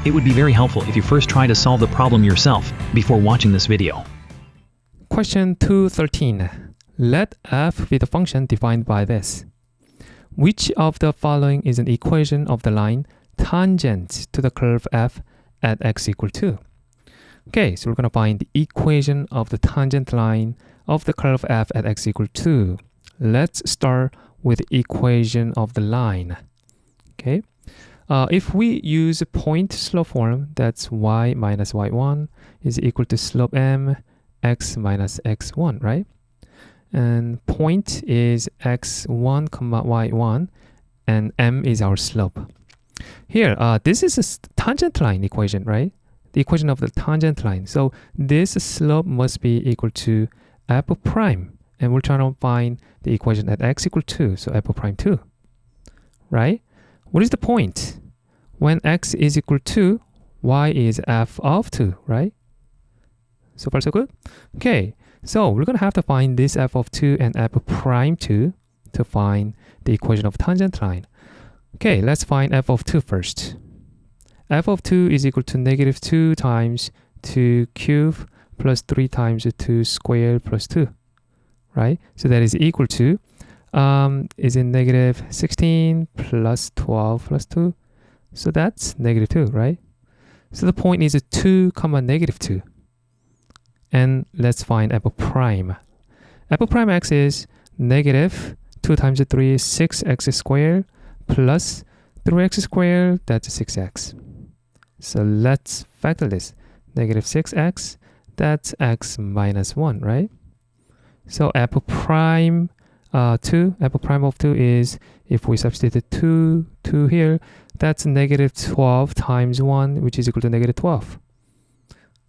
It would be very helpful if you first try to solve the problem yourself before watching this video. Question 213. Let f be the function defined by this. Which of the following is an equation of the line tangent to the curve f at x equal 2? Okay, so we're going to find the equation of the tangent line of the curve f at x equal 2. Let's start with the equation of the line. Okay, if we use a point slope form, that's y minus y1 is equal to slope m x minus x1, right? And point is x1 comma y1, and m is our slope. Here, this is a tangent line equation, right? The equation of the tangent line. So this slope must be equal to f prime, and we're trying to find the equation at x equal 2, so f prime 2, right? What is the point? When x is equal to, y is f of 2, right? So far so good? Okay, so we're going to have to find this f of 2 and f prime 2 to find the equation of tangent line. Okay, let's find f of 2 first. F of 2 is equal to negative 2 times 2 cubed plus 3 times 2 squared plus 2, right? So that is equal to, is in negative 16 plus 12 plus 2. So that's negative 2, right? So the point is 2 comma negative 2. And let's find f prime. F prime x is negative 2 times 3 is 6x squared plus 3x squared, that's 6x. So let's factor this. Negative 6x, that's x minus 1, right? So f prime 2, f prime of 2 is, if we substitute 2 here, that's negative 12 times 1, which is equal to negative 12.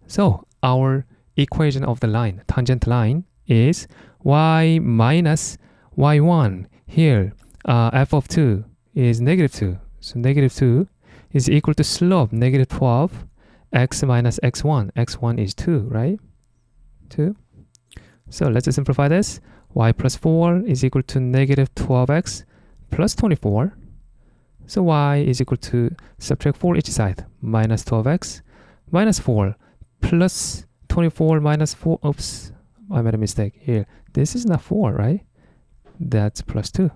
So our equation of the line, tangent line, is y minus y1. Here, f of 2 is negative 2. So negative 2 is equal to slope negative 12, x minus x1. x1 is 2, right? 2. So let's simplify this. Y plus 4 is equal to negative 12x plus 24. So y is equal to, subtract 4 each side, minus 12x minus 4 plus 24 minus 4. Oops, I made a mistake here. This is not 4, right? That's plus 2.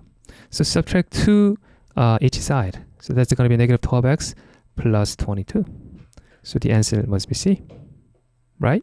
So subtract 2 each side. So that's going to be negative 12x plus 22. So the answer must be C, right?